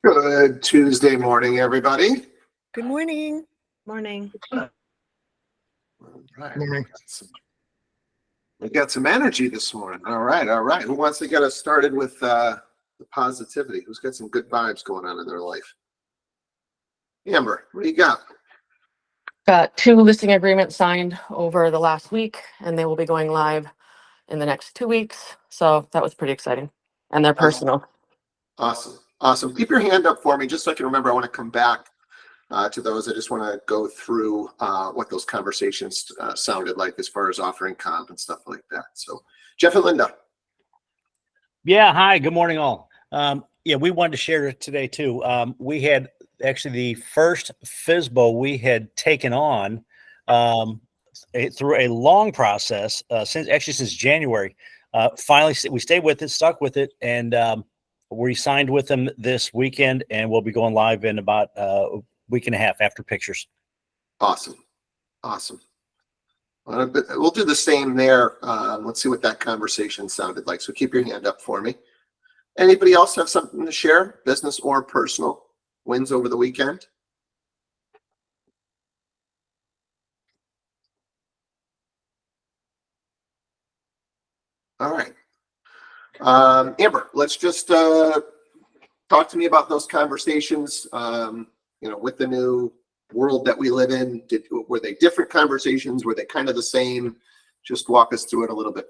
Good Tuesday morning, everybody. Good morning. Morning. All right. We got some energy this morning. All right. Who wants to get us started with the positivity? Who's got some good vibes going on in their life? Amber, what do you got? Got 2 listing agreements signed over the last week, and they will be going live in the next 2 weeks. So that was pretty exciting. And they're personal. Awesome. Keep your hand up for me, just so I can remember. I want to come back to those. I just want to go through what those conversations sounded like as far as offering comp and stuff like that. So, Jeff and Linda. Yeah, hi. Good morning, all. We wanted to share it today too. We had actually the first FSBO we had taken on through a long process since January. Finally, we stayed with it, stuck with it, and we signed with them this weekend, and we'll be going live in about a week and a half after pictures. Awesome. We'll do the same there. Let's see what that conversation sounded like. So keep your hand up for me. Anybody else have something to share, business or personal, wins over the weekend? All right. Amber, let's just talk to me about those conversations. With the new world that we live in, were they different conversations? Were they kind of the same? Just walk us through it a little bit.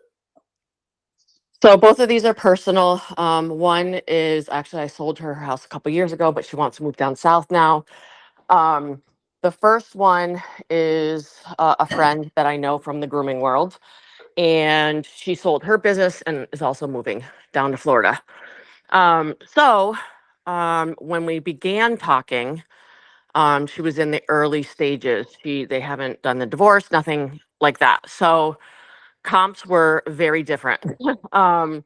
So both of these are personal. One is actually, I sold her house a couple years ago, but she wants to move down south now. The first one is a friend that I know from the grooming world, and she sold her business and is also moving down to Florida. When we began talking, she was in the early stages. They haven't done the divorce, nothing like that. So comps were very different. The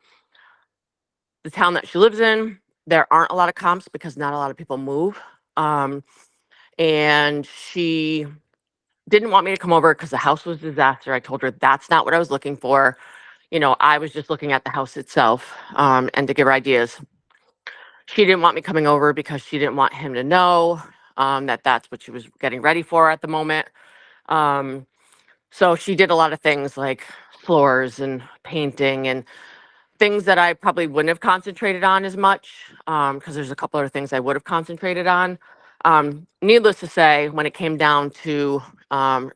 town that she lives in, there aren't a lot of comps because not a lot of people move. And she didn't want me to come over because the house was a disaster. I told her that's not what I was looking for. I was just looking at the house itself and to give her ideas. She didn't want me coming over because she didn't want him to know that that's what she was getting ready for at the moment. So she did a lot of things like floors and painting and things that I probably wouldn't have concentrated on as much because there's a couple other things I would have concentrated on. Needless to say, when it came down to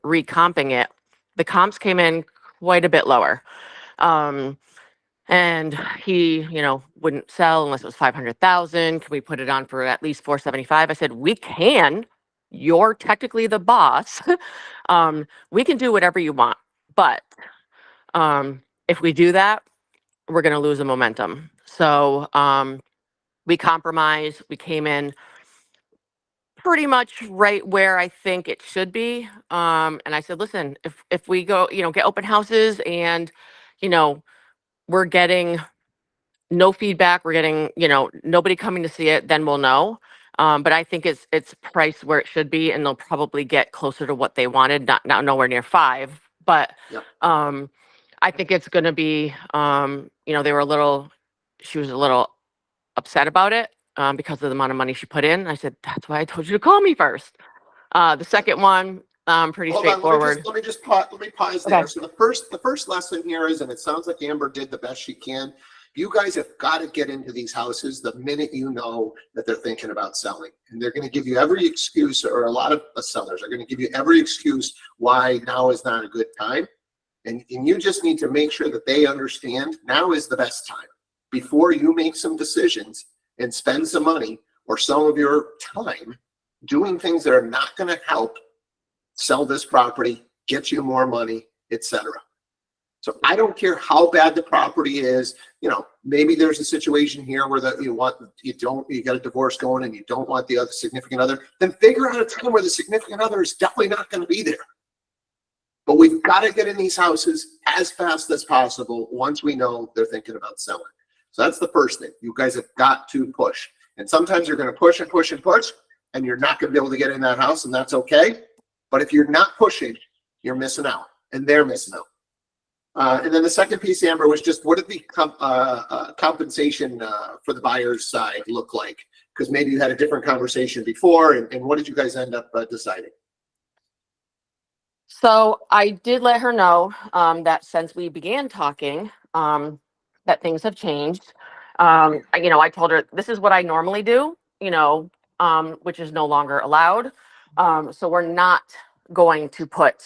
recomping it, the comps came in quite a bit lower. And he, wouldn't sell unless it was 500,000. Can we put it on for at least 475? I said, we can. You're technically the boss. We can do whatever you want. But if we do that, we're going to lose the momentum. So we compromised. We came in pretty much right where I think it should be. And I said, listen, if we go, get open houses and, we're getting no feedback, we're getting, nobody coming to see it, then we'll know. But I think it's priced where it should be, and they'll probably get closer to what they wanted, not nowhere near 5. But Yep. I think it's going to be, she was a little upset about it because of the amount of money she put in. I said, that's why I told you to call me first. The second one, pretty straightforward. Let me pause there. Okay. So the first lesson here is, and it sounds like Amber did the best she can. You guys have got to get into these houses the minute you know that they're thinking about selling. And they're going to give you every excuse, or a lot of sellers are going to give you every excuse why now is not a good time. And you just need to make sure that they understand now is the best time before you make some decisions and spend some money or some of your time doing things that are not going to help sell this property, get you more money, etc. So I don't care how bad the property is. Maybe there's a situation here where you got a divorce going and you don't want the other significant other. Then figure out a time where the significant other is definitely not going to be there. But we've got to get in these houses as fast as possible once we know they're thinking about selling. So that's the first thing. You guys have got to push. And sometimes you're going to push and push and push, and you're not going to be able to get in that house, and that's okay. But if you're not pushing, you're missing out, and they're missing out. And then the second piece, Amber, was just what did the compensation for the buyer's side look like? Because maybe you had a different conversation before, and what did you guys end up deciding? So I did let her know that since we began talking, that things have changed. I told her this is what I normally do, which is no longer allowed. So we're not going to put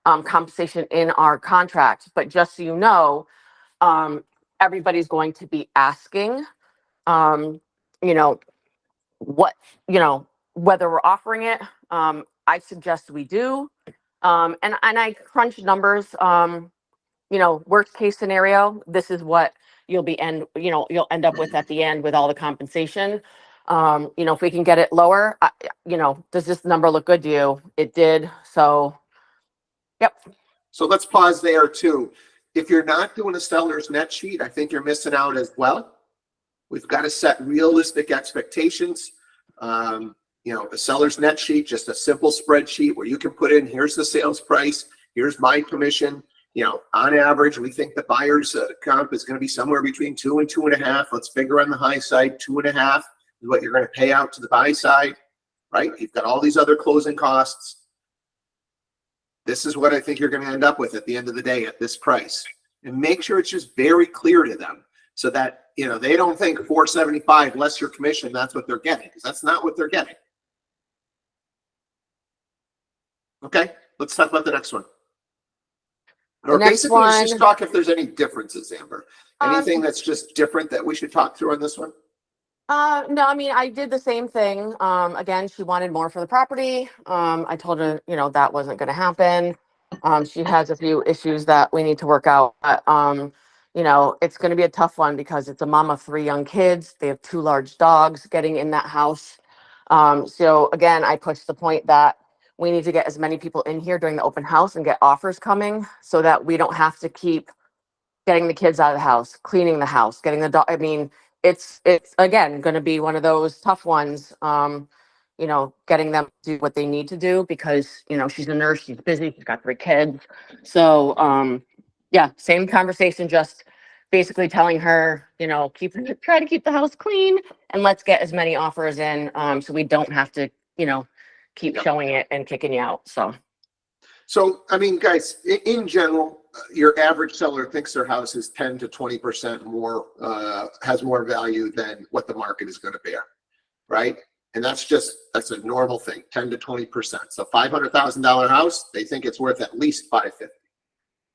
compensation in our contract. But just so you know, everybody's going to be asking, um, you know, what, whether we're offering it. I suggest we do. And I crunched numbers. Worst case scenario, this is what you'll end up with at the end with all the compensation. If we can get it lower, does this number look good to you? It did. So, yep. So let's pause there too. If you're not doing a seller's net sheet, I think you're missing out as well. We've got to set realistic expectations. A seller's net sheet, just a simple spreadsheet where you can put in, here's the sales price, here's my commission. On average, we think the buyer's comp is going to be somewhere between 2 and 2.5. Let's figure on the high side, 2.5 is what you're going to pay out to the buy side, right? You've got all these other closing costs. This is what I think you're going to end up with at the end of the day at this price. And make sure it's just very clear to them so that, they don't think 475 less your commission, that's what they're getting, because that's not what they're getting. Okay, let's talk about the next one. Or basically, let's just talk if there's any differences, Amber. Anything that's just different that we should talk through on this one? No, I did the same thing. Again, she wanted more for the property. I told her, that wasn't going to happen. She has a few issues that we need to work out. But, it's going to be a tough one because it's a mom of 3 young kids. They have 2 large dogs getting in that house. So again, I pushed the point that we need to get as many people in here during the open house and get offers coming so that we don't have to keep getting the kids out of the house, cleaning the house, getting the dog. It's again going to be one of those tough ones, getting them to do what they need to do because, she's a nurse, she's busy, she's got 3 kids. So, same conversation, just basically telling her, try to keep the house clean and let's get as many offers in, so we don't have to, keep showing it and kicking you out. So, guys, in general, your average seller thinks their house is 10 to 20% more, has more value than what the market is going to bear, right? And that's a normal thing, 10 to 20%. So $500,000 house, they think it's worth at least $550,000.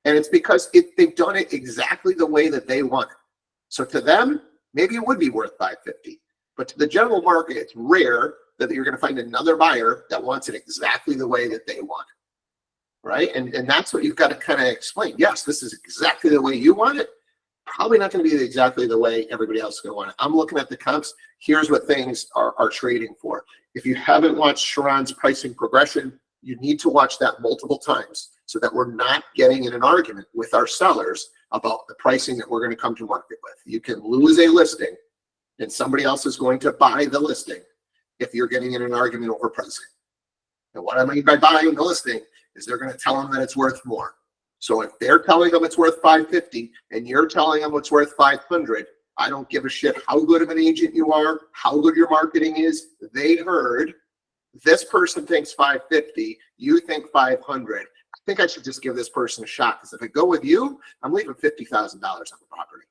And it's because they've done it exactly the way that they want it. So to them, maybe it would be worth $550,000. But to the general market, it's rare that you're going to find another buyer that wants it exactly the way that they want it. Right? And that's what you've got to kind of explain. Yes, this is exactly the way you want it. Probably not going to be exactly the way everybody else is going to want it. I'm looking at the comps. Here's what things are trading for. If you haven't watched Sharon's pricing progression, you need to watch that multiple times so that we're not getting in an argument with our sellers about the pricing that we're going to come to market with. You can lose a listing and somebody else is going to buy the listing if you're getting in an argument over pricing. And what I mean by buying the listing is they're going to tell them that it's worth more. So if they're telling them it's worth $550,000 and you're telling them it's worth $500,000, I don't give a shit how good of an agent you are, how good your marketing is. They heard this person thinks $550,000, you think $500,000. I think I should just give this person a shot because if I go with you, I'm leaving $50,000 on the property.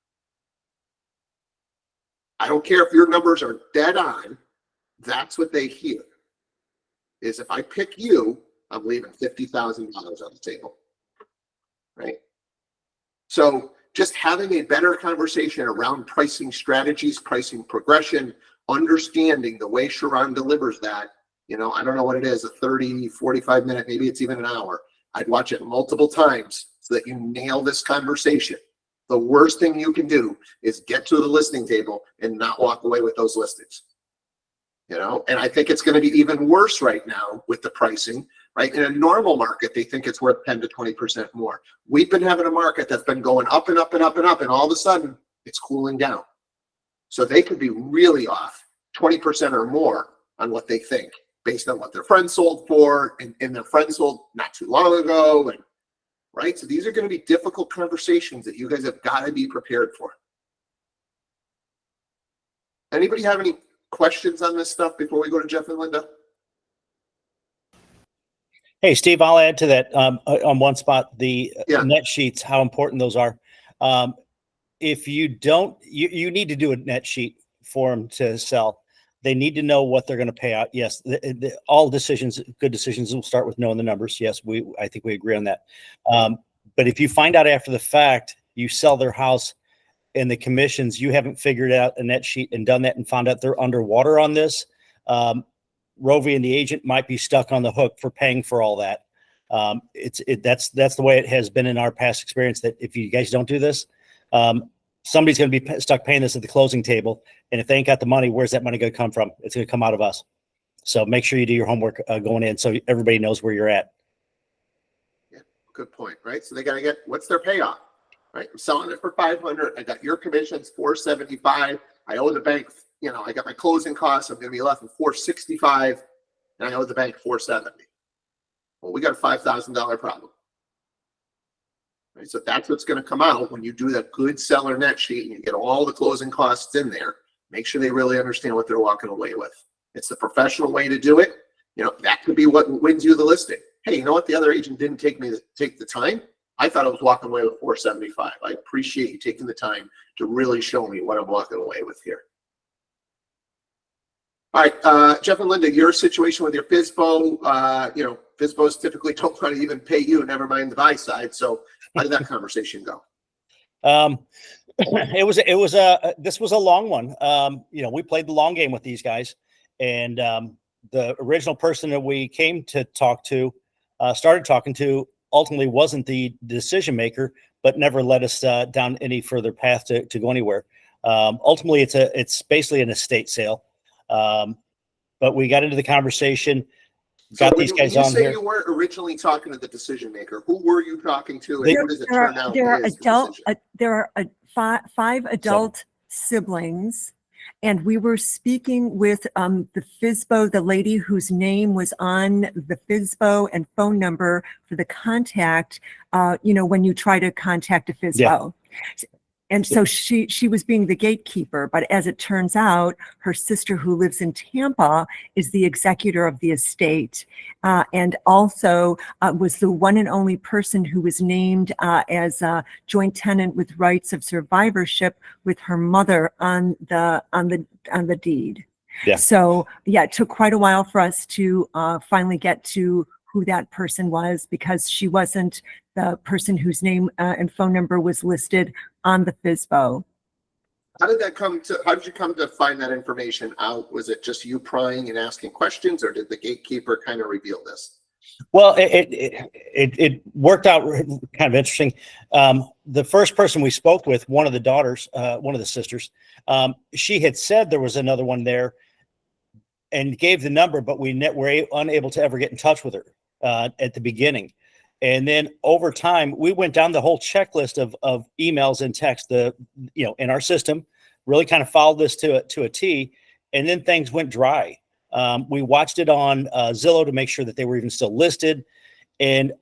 I don't care if your numbers are dead on. That's what they hear. Is if I pick you, I'm leaving $50,000 on the table, right? So just having a better conversation around pricing strategies, pricing progression, understanding the way Sharon delivers that, I don't know what it is, a 30, 45 minute, maybe it's even an hour. I'd watch it multiple times so that you nail this conversation. The worst thing you can do is get to the listing table and not walk away with those listings. And I think it's going to be even worse right now with the pricing, right? In a normal market, they think it's worth 10 to 20% more. We've been having a market that's been going up and up and up and up, and all of a sudden it's cooling down. So they could be really off 20% or more on what they think based on what their friends sold for and their friends sold not too long ago. And right. So these are going to be difficult conversations that you guys have got to be prepared for. Anybody have any questions on this stuff before we go to Jeff and Linda? Hey, Steve, I'll add to that on one spot, the Yeah. net sheets, how important those are. If you don't, you need to do a net sheet for them to sell. They need to know what they're going to pay out. Yes, all decisions, good decisions, will start with knowing the numbers. Yes, I think we agree on that. But if you find out after the fact, you sell their house and the commissions, you haven't figured out a net sheet and done that and found out they're underwater on this, Rovi and the agent might be stuck on the hook for paying for all that. That's the way it has been in our past experience, that if you guys don't do this, somebody's going to be stuck paying this at the closing table. And if they ain't got the money, where's that money going to come from? It's going to come out of us. So make sure you do your homework going in so everybody knows where you're at. Yeah, good point, right? So they got to get, what's their payoff, right? I'm selling it for 500. I got your commissions, 475. I owe the bank, I got my closing costs. I'm going to be left with 465, and I owe the bank 470. Well, we got a $5,000 problem. Right, so that's what's going to come out when you do that good seller net sheet and you get all the closing costs in there. Make sure they really understand what they're walking away with. It's the professional way to do it. That could be what wins you the listing. Hey, you know what? The other agent didn't take the time. I thought I was walking away with 475. I appreciate you taking the time to really show me what I'm walking away with here. All right, Jeff and Linda, your situation with your FSBO, FSBOs typically don't want to even pay you, never mind the buy side. So how did that conversation go? This was a long one. We played the long game with these guys, and the original person that we came to started talking to, ultimately wasn't the decision maker, but never led us down any further path to go anywhere. Ultimately, it's basically an estate sale. But we got into the conversation, got these guys on here. You say you weren't originally talking to the decision maker. Who were you talking to, and who does it turn out? There are five adult siblings, and we were speaking with the FSBO, the lady whose name was on the FSBO and phone number for the contact. When you try to contact a FSBO. Yeah. And so she was being the gatekeeper, but as it turns out, her sister, who lives in Tampa, is the executor of the estate, and also was the one and only person who was named as a joint tenant with rights of survivorship with her mother on the deed. Yeah. So it took quite a while for us to finally get to who that person was, because she wasn't the person whose name and phone number was listed on the FSBO. How did you come to find that information out? Was it just you prying and asking questions, or did the gatekeeper kind of reveal this? Well, it worked out kind of interesting. The first person we spoke with, one of the daughters, one of the sisters, she had said there was another one there and gave the number, but we were unable to ever get in touch with her at the beginning. And then over time, we went down the whole checklist of emails and text, in our system, really kind of followed this to a T, and then things went dry. We watched it on Zillow to make sure that they were even still listed. And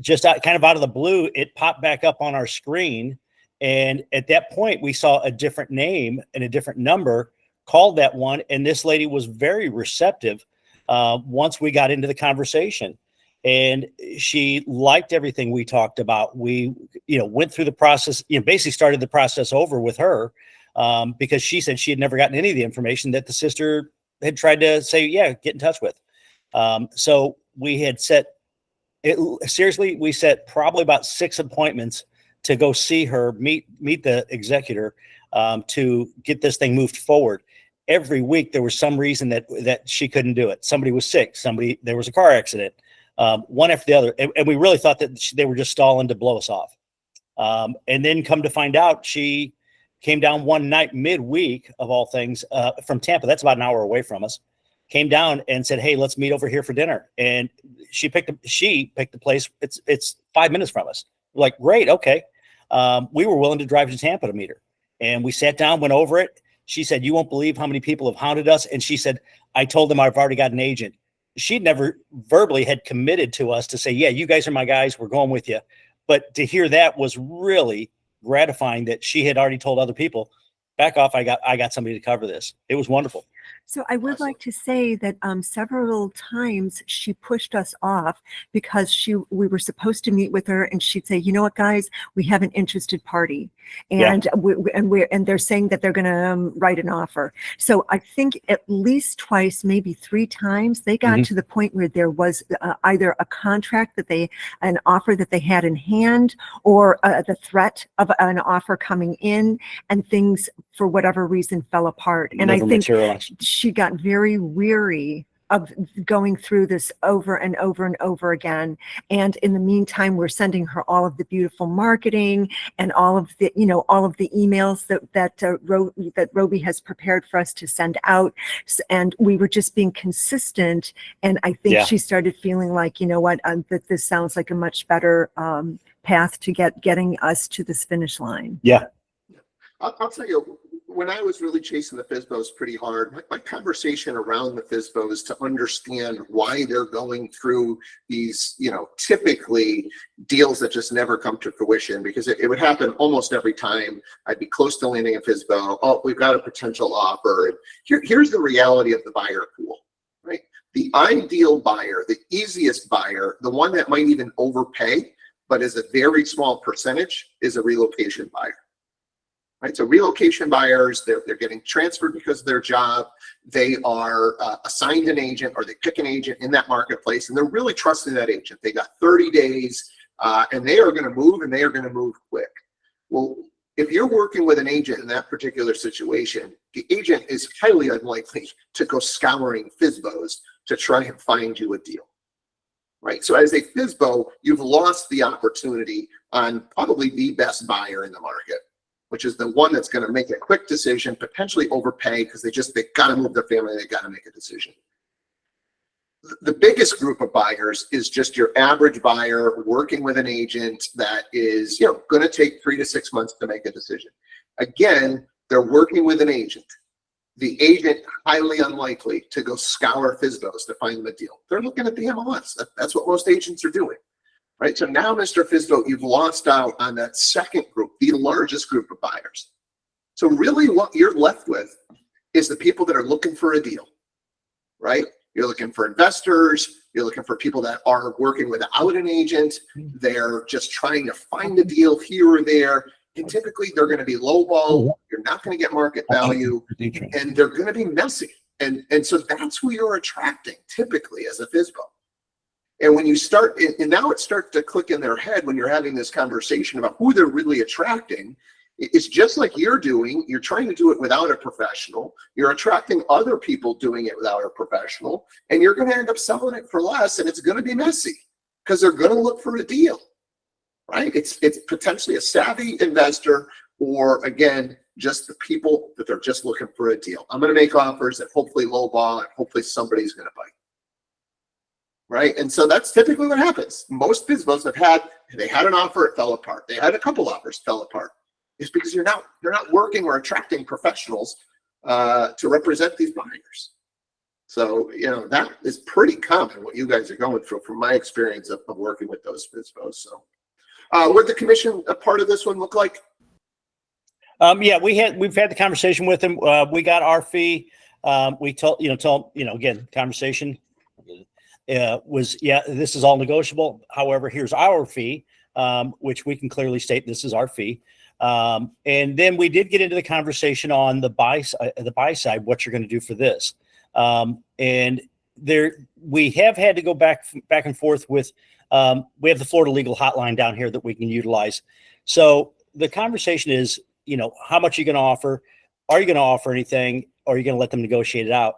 just kind of out of the blue, it popped back up on our screen. And at that point, we saw a different name and a different number, called that one. And this lady was very receptive once we got into the conversation. And she liked everything we talked about. We, went through the process, basically started the process over with her because she said she had never gotten any of the information that the sister had tried to say, get in touch with. So we had we set probably about 6 appointments to go see her, meet the executor to get this thing moved forward. Every week there was some reason that she couldn't do it. Somebody was sick. There was a car accident. One after the other. And we really thought that they were just stalling to blow us off. And then come to find out, she came down one night midweek of all things from Tampa. That's about an hour away from us. Came down and said, "Hey, let's meet over here for dinner." And she picked the place. It's 5 minutes from us. We're like, great. Okay. We were willing to drive to Tampa to meet her. And we sat down, went over it. She said, "You won't believe how many people have hounded us." And she said, "I told them I've already got an agent." She'd never verbally had committed to us to say, "Yeah, you guys are my guys. We're going with you." But to hear that was really gratifying, that she had already told other people, "Back off. I got somebody to cover this." It was wonderful. So I would Awesome. like to say that several times she pushed us off because we were supposed to meet with her, and she'd say, "You know what, guys, we have an interested party, and they're saying that they're going to write an offer." So I think at least twice, maybe 3 times, they got to the point where there was either a contract an offer that they had in hand, or the threat of an offer coming in, and things for whatever reason fell apart. And I think she got very weary of going through this over and over and over again. And in the meantime, we're sending her all of the beautiful marketing and all of the emails that Roby has prepared for us to send out. And we were just being consistent. And I think she started feeling like, you know what, that this sounds like a much better path to getting us to this finish line. Yeah. I'll tell you, when I was really chasing the FSBOs pretty hard, my conversation around the FSBOs to understand why they're going through these, typically deals that just never come to fruition, because it would happen almost every time. I'd be close to landing a FSBO. Oh, we've got a potential offer. And here's the reality of the buyer pool, right? The ideal buyer, the easiest buyer, the one that might even overpay, but is a very small percentage, is a relocation buyer. Right, so relocation buyers, they're getting transferred because of their job. They are assigned an agent, or they pick an agent in that marketplace, and they're really trusting that agent. They got 30 days, and they are going to move, and they are going to move quick. Well, if you're working with an agent in that particular situation, the agent is highly unlikely to go scouring FSBOs to try and find you a deal. Right, so as a FSBO, you've lost the opportunity on probably the best buyer in the market, which is the one that's going to make a quick decision, potentially overpay because they got to move their family, they got to make a decision. The biggest group of buyers is just your average buyer working with an agent that is, going to take 3 to 6 months to make a decision. Again, they're working with an agent. The agent, highly unlikely to go scour FSBOs to find them a deal. They're looking at the MLS. That's what most agents are doing. Right, so now, Mr. FSBO, you've lost out on that second group, the largest group of buyers. So really what you're left with is the people that are looking for a deal, right? You're looking for investors, you're looking for people that are working without an agent, they're just trying to find a deal here or there, and typically they're going to be lowball, you're not going to get market value, and they're going to be messy. And so that's who you're attracting, typically, as a FSBO. And when you start, and now it starts to click in their head when you're having this conversation about who they're really attracting, it's just like you're doing. You're trying to do it without a professional. You're attracting other people doing it without a professional, and you're going to end up selling it for less, and it's going to be messy because they're going to look for a deal, right? It's potentially a savvy investor, or again, just the people that they're just looking for a deal. I'm going to make offers that hopefully lowball, and hopefully somebody's going to bite. Right, and so that's typically what happens. Most FSBOs they had an offer, it fell apart. They had a couple offers, fell apart. It's because they're not working or attracting professionals to represent these buyers. So that is pretty common what you guys are going through, from my experience of working with those FSBOs. So, what the commission a part of this one look like? We've had the conversation with them. We got our fee. We told again, conversation. This is all negotiable. However, here's our fee, which we can clearly state this is our fee. And then we did get into the conversation on the buy side, what you're going to do for this. And we have had to go back and forth with, we have the Florida legal hotline down here that we can utilize. So the conversation is, how much are you going to offer? Are you going to offer anything? Or are you going to let them negotiate it out?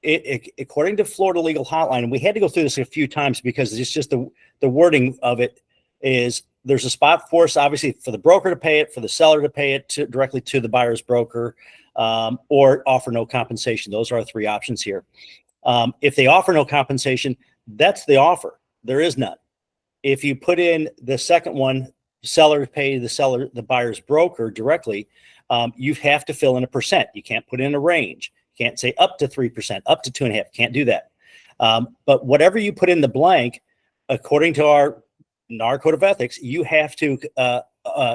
According to Florida legal hotline, and we had to go through this a few times because it's just the wording of it is, there's a spot for us, obviously, for the broker to pay it, for the seller to pay it directly to the buyer's broker, or offer no compensation. Those are our 3 options here. If they offer no compensation, that's the offer. There is none. If you put in the second one, seller pay the buyer's broker directly, you have to fill in a percent. You can't put in a range. You can't say up to 3%, up to 2.5%. Can't do that. But whatever you put in the blank, according to our code of ethics, you have to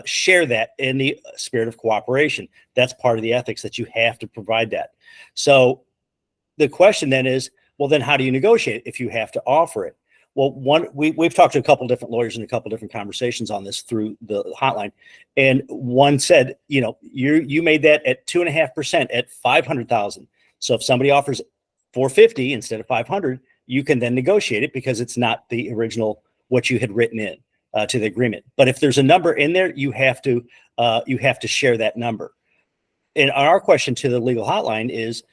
share that in the spirit of cooperation. That's part of the ethics, that you have to provide that. So the question then is, well, then how do you negotiate if you have to offer it? Well, we've talked to a couple different lawyers and a couple different conversations on this through the hotline. And one said, you made that at 2.5% at 500,000. So if somebody offers 450 instead of 500, you can then negotiate it because it's not the original, what you had written in to the agreement. But if there's a number in there, you have to share that number. And our question to the legal hotline is,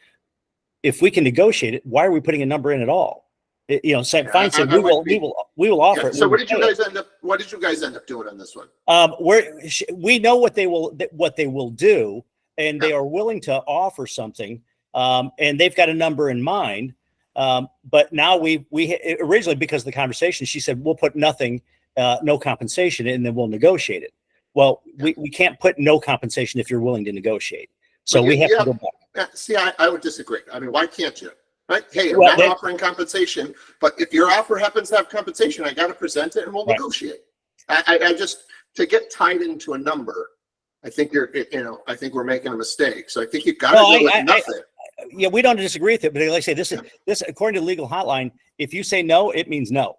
if we can negotiate it, why are we putting a number in at all? Fine, we will offer it. So what did you guys end up doing on this one? We know what they will do, and they are willing to offer something, and they've got a number in mind. But now we originally, because of the conversation, she said, we'll put nothing, no compensation, and then we'll negotiate it. Well, we can't put no compensation if you're willing to negotiate. So we have to go back. See, I would disagree. I mean, why can't you? Right? Hey, I'm not offering compensation, but if your offer happens to have compensation, I got to present it and we'll negotiate. I just, to get tied into a number, I think I think we're making a mistake. So I think you've got to go with nothing. We don't disagree with it, but like I say, this, according to legal hotline, if you say no, it means no.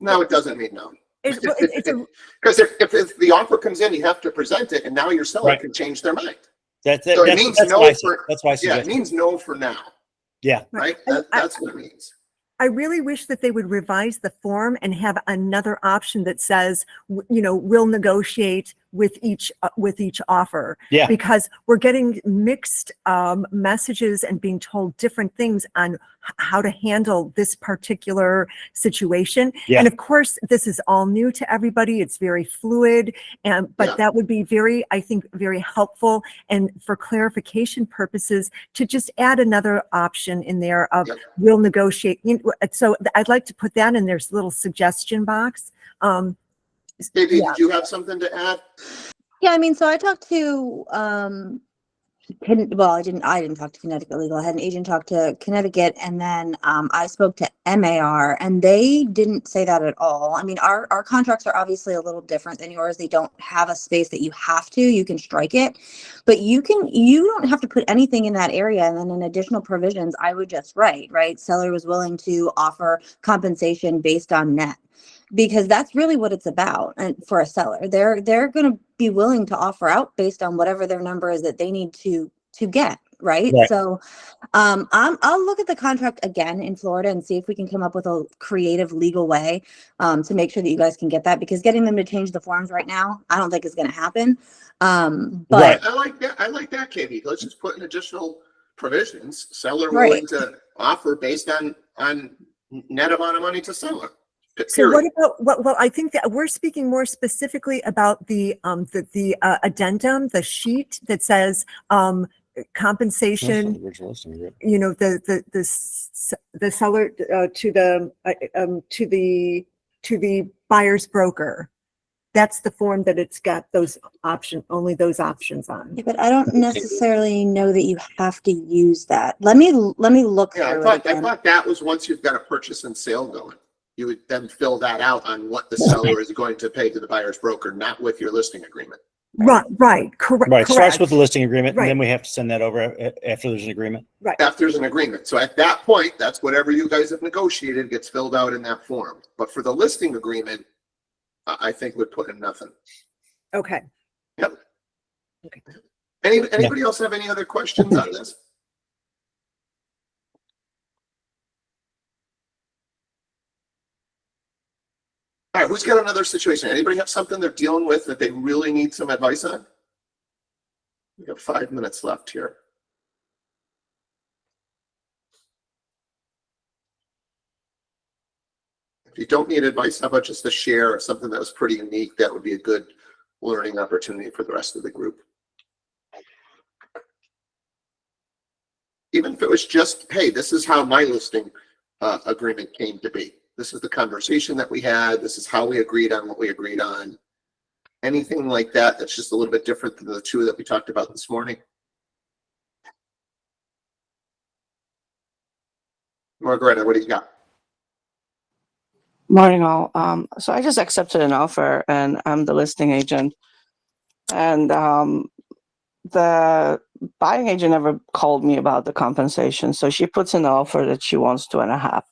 No, it doesn't mean no. Because if the offer comes in, you have to present it, and now your seller can change their mind. It means no for now. Yeah. Right. That's what it means. I really wish that they would revise the form and have another option that says, we'll negotiate with each offer. Yeah. Because we're getting mixed messages and being told different things on how to handle this particular situation. Yeah. And of course, this is all new to everybody. It's very fluid, but that would be I think very helpful. And for clarification purposes, to just add another option in there of we'll negotiate. So I'd like to put that in their little suggestion box. Katie, did you have something to add? Yeah, I mean, so I talked to I didn't talk to Connecticut Legal. I had an agent talk to Connecticut, and then I spoke to MAR, and they didn't say that at all. I mean, our contracts are obviously a little different than yours. They don't have a space that you can strike it, but you don't have to put anything in that area. And then in additional provisions, I would just write, seller was willing to offer compensation based on net. Because that's really what it's about. And for a seller, they're going to be willing to offer out based on whatever their number is that they need to get. Right. So I'll look at the contract again in Florida and see if we can come up with a creative legal way to make sure that you guys can get that, because getting them to change the forms right now, I don't think is going to happen. But I like that, Katie. Let's just put in additional provisions. Seller willing to offer based on net amount of money to seller. So what about well, I think that we're speaking more specifically about the addendum, the sheet that says compensation, the seller to the buyer's broker. That's the form that it's got only those options on. Yeah, but I don't necessarily know that you have to use that. Let me look. Yeah, I thought that was once you've got a purchase and sale going. You would then fill that out on what the seller is going to pay to the buyer's broker, not with your listing agreement. Right, correct. Right, starts with the listing agreement, and then we have to send that over after there's an agreement. Right. After there's an agreement. So at that point, that's whatever you guys have negotiated gets filled out in that form. But for the listing agreement, I think we'd put in nothing. Okay. Yep. Okay. Anybody else have any other questions on this? All right, who's got another situation? Anybody have something they're dealing with that they really need some advice on? We have 5 minutes left here. If you don't need advice, how about just a share of something that was pretty unique? That would be a good learning opportunity for the rest of the group. Even if it was just, hey, this is how my listing agreement came to be. This is the conversation that we had. This is how we agreed on what we agreed on. Anything like that that's just a little bit different than the two that we talked about this morning. Margareta, what do you got? Morning all. So I just accepted an offer and I'm the listing agent. And the buying agent never called me about the compensation. So she puts in the offer that she wants 2.5.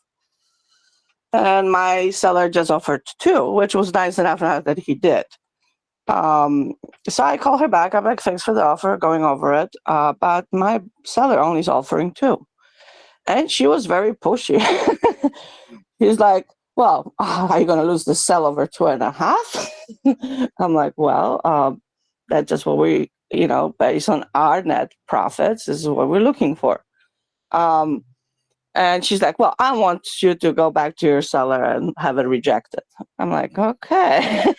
And my seller just offered 2, which was nice enough that he did. So I call her back. I'm like, thanks for the offer, going over it. But my seller only is offering 2. And she was very pushy. He's like, well, are you going to lose the sell over 2.5? I'm like, well, that's just what we, based on our net profits, this is what we're looking for. And she's like, well, I want you to go back to your seller and have it rejected. I'm like, okay.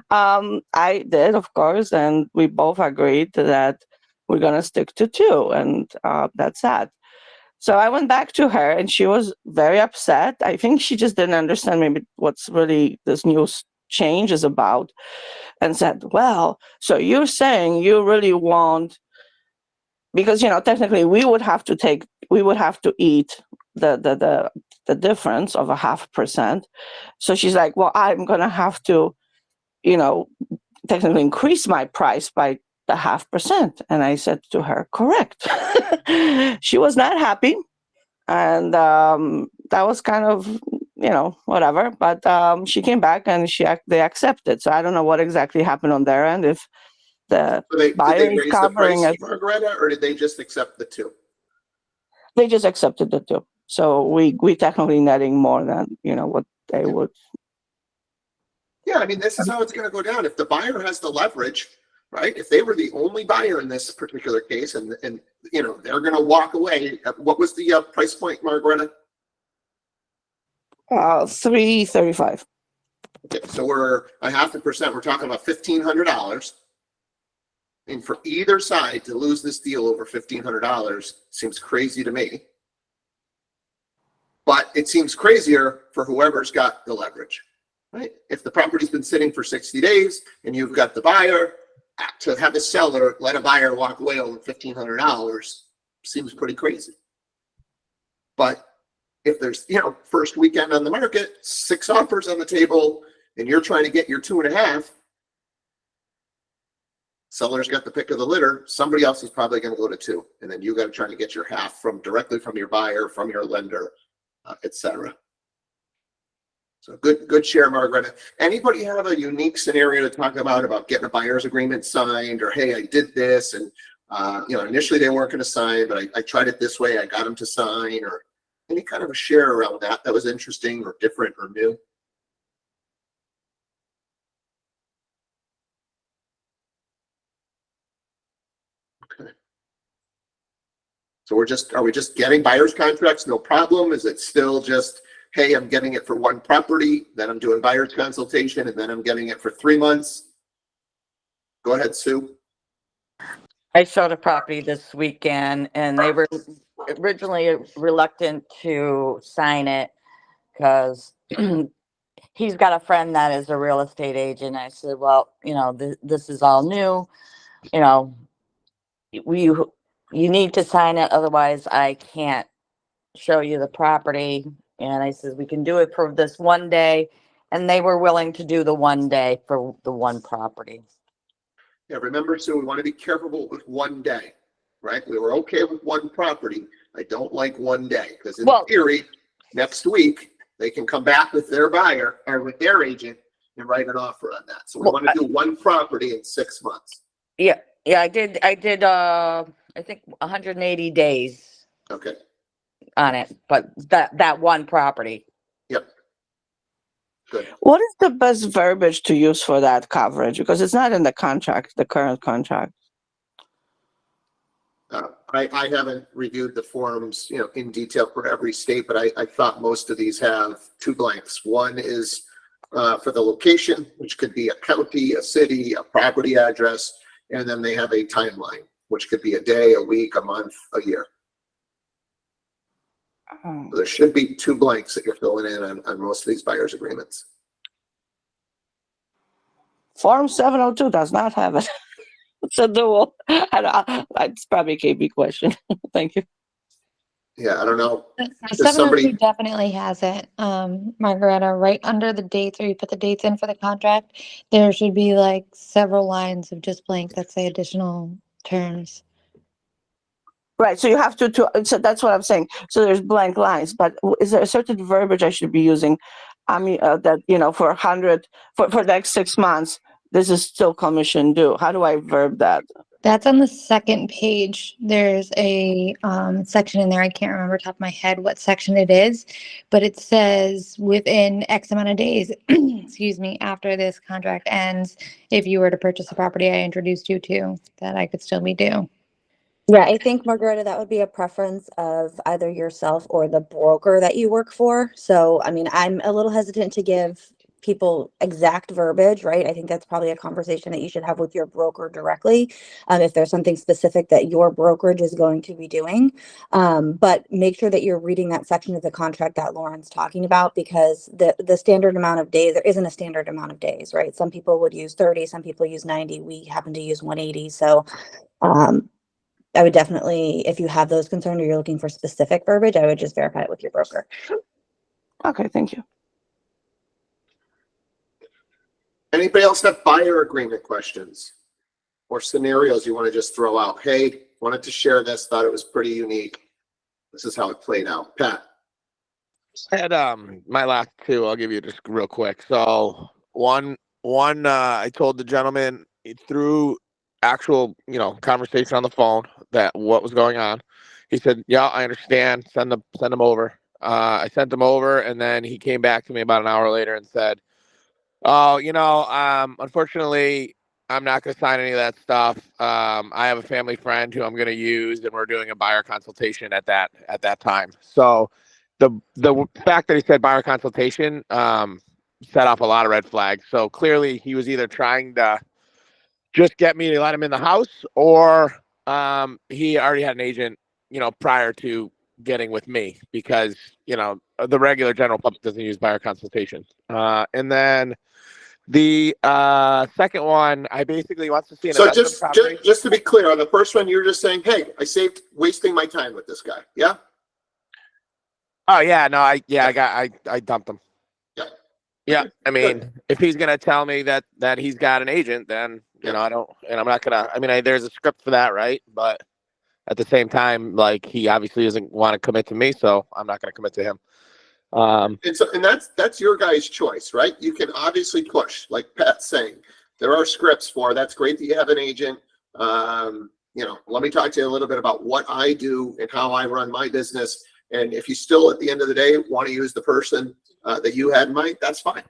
I did, of course. And we both agreed that we're going to stick to 2. And that's that. So I went back to her and she was very upset. I think she just didn't understand maybe what's really this new change is about, and said, well, so you're saying you really want, because, technically we would have to eat the difference of 0.5%. So she's like, well, I'm going to have to, technically increase my price by the 0.5%. And I said to her, correct. She was not happy. And that was kind of, whatever. But she came back and they accepted. So I don't know what exactly happened on their end. If the buyer did they is raise the covering price, it, Margareta, or did they just accept the 2? they just accepted the 2. So we technically netting more than what they would. Yeah, I mean, this is how it's going to go down. If the buyer has the leverage, right? If they were the only buyer in this particular case, and they're going to walk away. What was the price point, Margareta? 335. Okay, so we're 0.5%. We're talking about $1,500. And for either side to lose this deal over $1,500 seems crazy to me. But it seems crazier for whoever's got the leverage, right? If the property's been sitting for 60 days and you've got the buyer, to have a seller let a buyer walk away over $1,500 seems pretty crazy. But if there's, first weekend on the market, 6 offers on the table, and you're trying to get your 2.5, seller's got the pick of the litter, somebody else is probably going to go to 2. And then you got to try to get your half directly from your buyer, from your lender, etc. So good share, Margaret. Anybody have a unique scenario to talk about getting a buyer's agreement signed, or, hey, I did this, and initially they weren't going to sign, but I tried it this way, I got them to sign, or any kind of a share around that was interesting or different or new? Okay. So are we just getting buyer's contracts, no problem? Is it still just, hey, I'm getting it for one property, then I'm doing buyer's consultation, and then I'm getting it for 3 months? Go ahead, Sue. I showed a property this weekend and they were originally reluctant to sign it because he's got a friend that is a real estate agent. I said, well, this is all new. You need to sign it, otherwise I can't show you the property. And I said, we can do it for this one day. And they were willing to do the one day for the one property. Yeah, remember, Sue, we want to be careful with one day, right? We were okay with one property. I don't like one day, because in theory, next week, they can come back with their buyer or with their agent and write an offer on that. So we want to do one property in 6 months. Yeah, I did I think 180 days. Okay. On it, but that one property. Yep. Good. What is the best verbiage to use for that coverage? Because it's not in the contract, the current contract. I haven't reviewed the forms, in detail for every state, but I thought most of these have 2 blanks. One is for the location, which could be a county, a city, a property address, and then they have a timeline, which could be a day, a week, a month, a year. So there should be 2 blanks that you're filling in on most of these buyer's agreements. Form 702 does not have it. It's a dual. It's probably a KB question. Thank you. Yeah, I don't know. Seven somebody- definitely has it. Margareta, right under the dates where you put the dates in for the contract, there should be like several lines of just blank that say additional terms. Right. So you have to so that's what I'm saying. So there's blank lines, but is there a certain verbiage I should be using? I mean, that, for 100, for the next 6 months, this is still commission due. How do I verb that? That's on the second page. There's a section in there. I can't remember top of my head what section it is, but it says within X amount of days, excuse me, after this contract ends, if you were to purchase the property I introduced you to, that I could still be due. Yeah, I think, Margareta, that would be a preference of either yourself or the broker that you work for. So, I mean, I'm a little hesitant to give people exact verbiage, right? I think that's probably a conversation that you should have with your broker directly, if there's something specific that your brokerage is going to be doing. But make sure that you're reading that section of the contract that Lauren's talking about, because the standard amount of days, there isn't a standard amount of days, right? Some people would use 30, some people use 90. We happen to use 180. So, I would definitely, if you have those concerns or you're looking for specific verbiage, I would just verify it with your broker. Okay, thank you. Anybody else have buyer agreement questions or scenarios you want to just throw out? Hey, wanted to share this, thought it was pretty unique. This is how it played out. Pat. I had my last two. I'll give you just real quick. So one I told the gentleman through actual conversation on the phone that what was going on. He said, "Yeah, I understand. Send them over." I sent them over, and then he came back to me about an hour later and said, "Oh, unfortunately, I'm not going to sign any of that stuff. I have a family friend who I'm going to use, and we're doing a buyer consultation at that time." So the fact that he said buyer consultation set off a lot of red flags. So clearly, he was either trying to just get me to let him in the house, or he already had an agent, prior to getting with me, because the regular general public doesn't use buyer consultation. And then the second one, I basically wants to see an So investment property. just to be clear, on the first one, you're just saying, hey, I saved wasting my time with this guy. Yeah? Oh yeah, no, I dumped him. Yeah. Yeah, I mean, if he's gonna tell me that he's got an agent, then I don't, and I'm not gonna. I mean, there's a script for that, right? But at the same time, like, he obviously doesn't want to commit to me, so I'm not gonna commit to him. And that's your guy's choice, right? You can obviously push, like Pat's saying. There are scripts for. That's great that you have an agent. Let me talk to you a little bit about what I do and how I run my business. And if you still, at the end of the day, want to use the person that you had in mind, that's fine,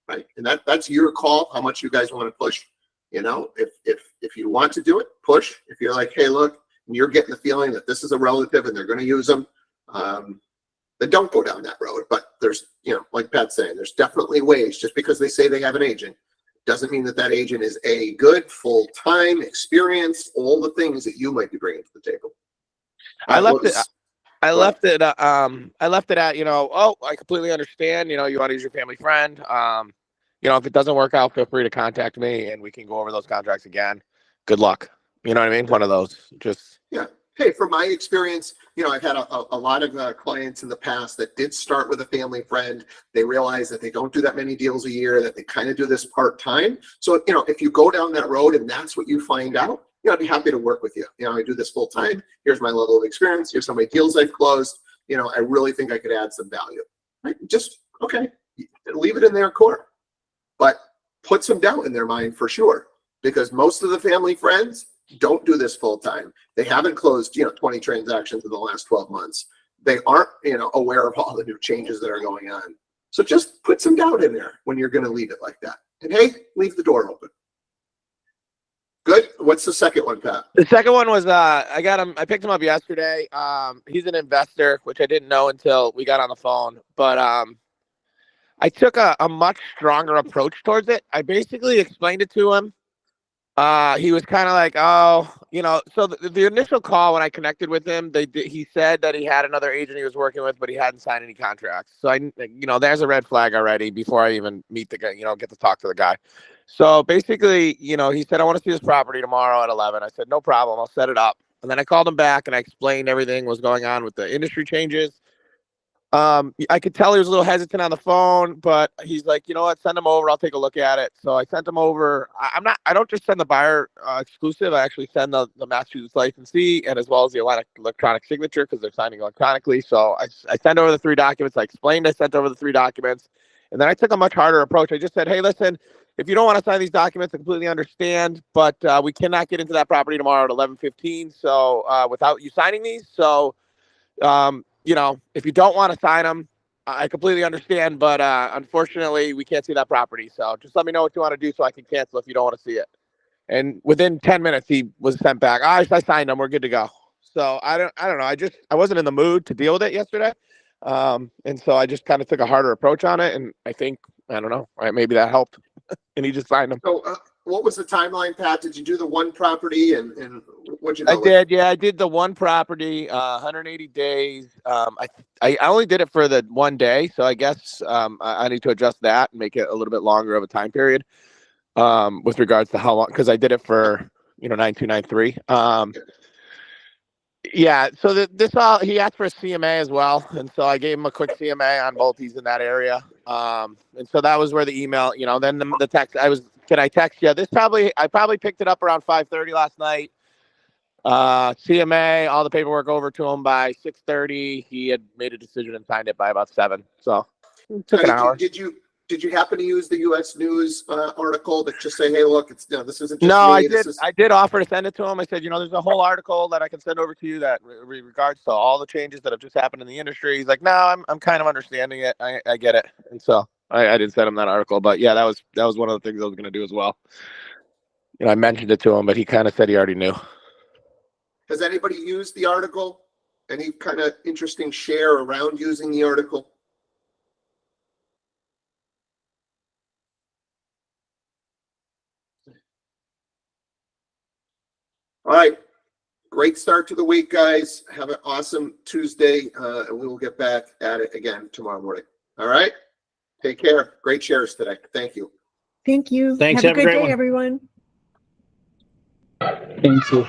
right? And that's your call, how much you guys want to push. If you want to do it, push. If you're like, hey, look, and you're getting the feeling that this is a relative and they're going to use them, then don't go down that road. But there's, like Pat's saying, there's definitely ways. Just because they say they have an agent doesn't mean that agent is a good, full-time, experienced, all the things that you might be bringing to the table. I left it at, oh, I completely understand. You want to use your family friend. If it doesn't work out, feel free to contact me and we can go over those contracts again. Good luck. You know what I mean? One of those. Just, yeah. Hey, from my experience, I've had a lot of clients in the past that did start with a family friend. They realize that they don't do that many deals a year, that they kind of do this part-time. So, if you go down that road and that's what you find out, I'd be happy to work with you. I do this full-time. Here's my level of experience. Here's how many deals I've closed. I really think I could add some value. Right? Just, okay, leave it in their court. But put some doubt in their mind for sure, because most of the family friends don't do this full time. They haven't closed, 20 transactions in the last 12 months. They aren't, aware of all the new changes that are going on. So just put some doubt in there when you're going to leave it like that. And hey, leave the door open. Good. What's the second one, Pat? The second one was, I picked him up yesterday. He's an investor, which I didn't know until we got on the phone, but I took a much stronger approach towards it. I basically explained it to him. He was kind of like, oh, so the initial call when I connected with him, he said that he had another agent he was working with, but he hadn't signed any contracts. So there's a red flag already before I even meet the guy, get to talk to the guy. So basically, he said, I want to see this property tomorrow at 11. I said, no problem. I'll set it up. And then I called him back and I explained everything was going on with the industry changes. I could tell he was a little hesitant on the phone, but he's like, you know what, send him over. I'll take a look at it. So I sent him over. I don't just send the buyer exclusive. I actually send the Massachusetts licensee and as well as the electronic signature because they're signing electronically. So I sent over the 3 documents. I explained, I sent over the 3 documents. And then I took a much harder approach. I just said, hey, listen, if you don't want to sign these documents, I completely understand, but we cannot get into that property tomorrow at 11:15. So without you signing these. So, you know, if you don't want to sign them, I completely understand, but unfortunately, we can't see that property. So just let me know what you want to do so I can cancel if you don't want to see it. And within 10 minutes, he was sent back. I signed them. We're good to go. So I don't know. I wasn't in the mood to deal with it yesterday. And so I just kind of took a harder approach on it. And I think, I don't know, maybe that helped. And he just signed them. So what was the timeline, Pat? Did you do the one property and what'd you go I with? did. Yeah, I did the one property, 180 days. I only did it for the one day. So I guess I need to adjust that and make it a little bit longer of a time period with regards to how long, because I did it for, 9293. Yeah, so he asked for a CMA as well, and so I gave him a quick CMA on both. He's in that area, and so that was where the email, then the text. Can I text you? I probably picked it up around 5:30 last night. CMA, all the paperwork over to him by 6:30. He had made a decision and signed it by about 7. So it took an hour. Did you happen to use the U.S. News article that just say, hey, look, it's this isn't just No, me, I did. I did offer to send it to him. I said, there's a whole article that I can send over to you that regards to all the changes that have just happened in the industry. He's like, no, I'm kind of understanding it. I get it. And so I did send him that article. But yeah, that was one of the things I was going to do as well. I mentioned it to him, but he kind of said he already knew. Has anybody used the article? Any kind of interesting share around using the article? All right. Great start to the week, guys. Have an awesome Tuesday. And we will get back at it again tomorrow morning. All right. Take care. Great shares today. Thank you. Thank you. Thanks. Have a Have a good great day, one. everyone. Thank you.